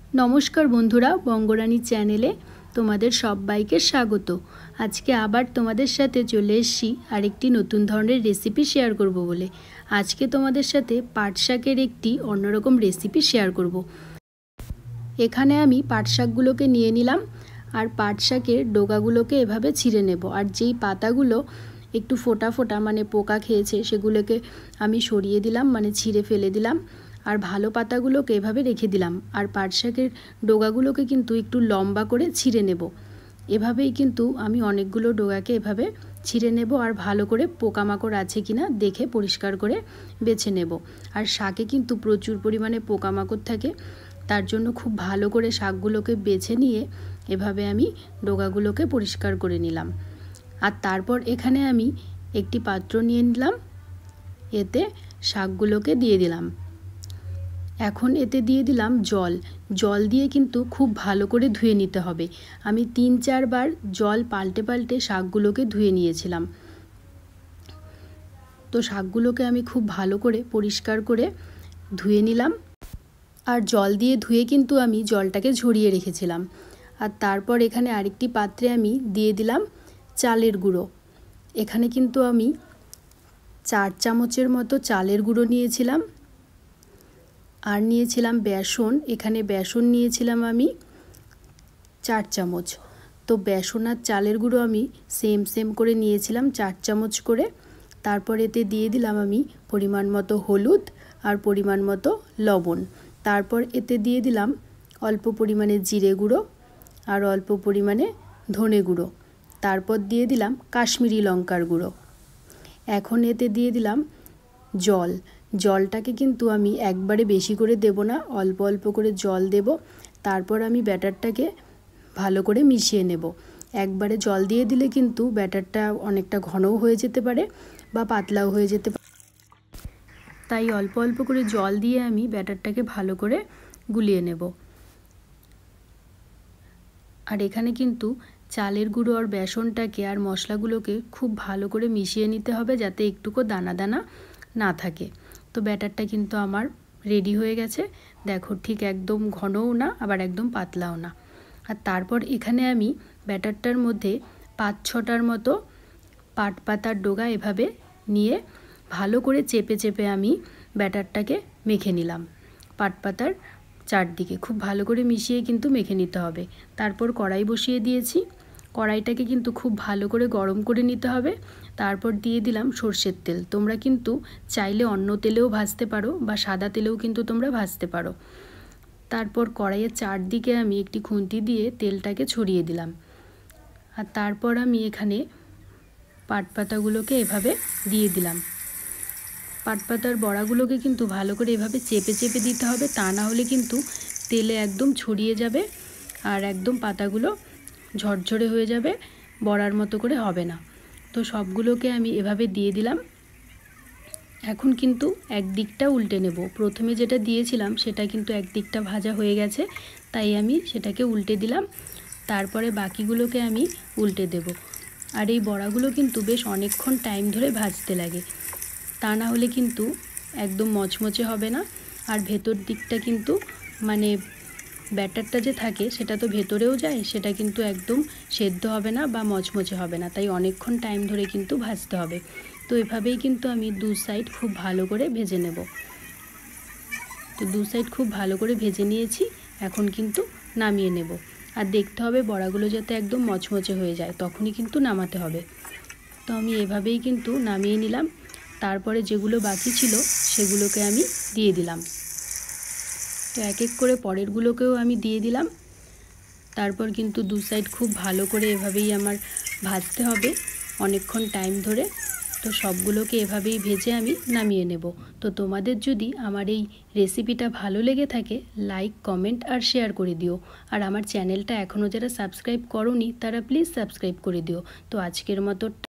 नमस्कार बंधुरा बंगरानी चैनेले तुम्हादेर सबाइके स्वागत। आज के आबार तुम्हादेर साथे चले एसेछि आरेकटी नतून धरनेर रेसिपि शेयर करब बोले। आज के तुम्हादेर साथे पाट शाकेर एकटी अन्यरकम रेसिपि शेयर करब। एखाने आमी पाट शाकगुलोके निये निलाम और पाट शाकेर डोगागुलोके एभाবে ছিঁড়ে नेब और जेई पातागुलो एकटू फोटा फोटा माने पोका खेयेछे सेगुलोके आमी सरिये दिलाम, माने छिঁড়ে फेले दिलाम और भालो पातागुलोके एभाবে रेखे दिलाम और पाट शाकेर डोगागुलोके किन्तु एकटू लम्बा करे छिঁড়ে नेब। एभाবেই किन्तु आमी अनेकगुलो डोगाके एभाবে छिঁড়ে नेब और भालो करे पोकामाकड़ आछे किना देखे परिष्कार करे बेছে नेब। और शाके किन्तु प्रचुर परिमाणे पोकामाकड़ थाके, तार जोन्नो खूब भालो करे शाकगुलोके बेছে निये एभाবে आमी डोगागुलोके परिष्कार करे निलाम। और तारपर एखाने आमी एकटी पात्र निये निलाम, एते शाकगुलोके दिये दिलाम। एखन एते दिए दिलाम जल। जल दिए किन्तु खूब भालो करे धुए निते हबे। आमी 3-4 बार जल पाल्टे पाल्टे शाकगुलोके धुए नियेछिलाम। तो शाकगुलोके आमी खूब भालो करे परिष्कार करे धुए निलाम और जल दिए धुए किन्तु आमी जलटाके झरिये रेखेछिलाम। और तारपर एखाने आरेकटी पात्रे आमी दिए दिलाम चालेर गुड़ो। एखाने किन्तु आमी 4 चामचेर मतो चालेर गुड़ो नियेछिलाम और नियेछिलाम बेसन। एखाने बेसन नियेछिलाम आमी 4 चामच। तो बेसन और चालेर गुड़ो आमी सेम सेम करे नियेछिलाम 4 चामच करे। तारपर एते दिए दिलाम आमी परिमाण मतो हलुद और परिमाण मतो लवण। तारपर एते दिए दिलाम अल्प परिमाणे जिरे गुड़ो और अल्प परिमाणे धने गुड़ो। तारपर दिए दिलाम काश्मीरी लंकार गुड़ो। एखन एते दिए दिलाम जल। जलटाके किन्तु आमी एकबारे बेशी करे देब ना, अल्प अल्प करे जल देब। तारपर आमी बैटारटाके भालो करे मिशिये नेब। एकबारे जल दिए दिले किन्तु बैटारटा अनेकटा घनও हये जेते पारे बा पातलाও हये जेते पारे, ताई अल्प अल्प करे जल दिए आमी बैटारटाके भालो करे गुलिये नेब। और एखाने किन्तु चालेर गुड़ो और बेसनटाके और मशलागुलोके खूब भालो करे मिशिये निते हबे जाते एकटुकु दाना दाना ना थाके। तो बैटारटा किन्तु आमार रेडी हो गेछे। देखो ठीक एकदम घनও ना आबार एकदम पातलाও ना। और तारपर एखाने आमी बैटारटार मध्य 5-6टार मतो पाट पातार डोगा एभाবে निये भालो करे चेपे चेपे आमी बैटारटाके मेखे निलाम। पाट पातार चारदिके खूब भालो करे मिशिয়ে किन्तु मेखे निते हबे। तारपर कड़ाई बसिए दिएछि। कड़ाईटाके किन्तु खूब भालो करे गरम करे निते हबे। तारपर दिए दिलाम सर्षेर तेल। तोमरा किन्तु चाइले अन्य तेलेও भाजते पारो बा सादा तेलेও किन्तु तोमरा भाजते पारो। तारपर कड़ाइয়ের चारदिके आमी एकटी खुंती दिए तेलटाके छड़िয়ে दिलाम। और तारपर आमी एखाने पाट पातागुलोके एभाবে दिए दिलाम। पाट पातार बड़ागुलोके किन्तु भालो करे एभाবে চেপে চেপে दिते हबे, ता ना होले किन्तु तेले एकदम छड़िয়ে যাবে और एकदम पातागुलो झरझरे হয়ে যাবে, বড়ার মতো করে হবে না। তো সবগুলোকে আমি এভাবে দিয়ে দিলাম। এখন কিন্তু একদিকটা উল্টে নেব। প্রথমে যেটা দিয়েছিলাম সেটা কিন্তু একদিকটা ভাজা হয়ে গেছে, তাই আমি সেটাকে উল্টে দিলাম। তারপরে বাকিগুলোকে আমি উল্টে দেব। আর এই বড়াগুলো কিন্তু বেশ অনেকক্ষণ টাইম ধরে ভাজতে লাগে, তা না হলে কিন্তু একদম মচমচে হবে না। আর ভেতর দিকটা কিন্তু মানে ব্যাটারটা যে থাকে সেটা তো ভেতরেও যায়, সেটা কিন্তু একদম সেদ্ধ হবে না বা মচমচে হবে না, তাই অনেকক্ষণ টাইম ধরে কিন্তু ভাজতে হবে। তো এভাবেই কিন্তু আমি দু সাইড খুব ভালো করে ভেজে নেব। তো দু সাইড খুব ভালো করে ভেজে নিয়েছি, এখন কিন্তু নামিয়ে নেব। আর দেখতে হবে বড়াগুলো যাতে একদম মচমচে হয়ে যায়, তখনই কিন্তু নামাতে হবে। তো আমি এভাবেই কিন্তু নামিয়ে নিলাম। তারপরে যেগুলো বাকি ছিল সেগুলোকে আমি দিয়ে দিলাম। তো এক এক করে পরেরগুলোকেও আমি দিয়ে দিলাম। তারপর কিন্তু দু সাইড খুব ভালো করে এভাবেই আমার ভাজতে হবে অনেকক্ষণ টাইম ধরে। তো সবগুলোকে এভাবেই ভেজে আমি নামিয়ে নেব। তো তোমাদের যদি আমার এই রেসিপিটা ভালো লেগে থাকে লাইক কমেন্ট আর শেয়ার করে দিও। আর আমার চ্যানেলটা এখনও যারা সাবস্ক্রাইব করোনি তারা প্লিজ সাবস্ক্রাইব করে দিও। তো আজকের মতো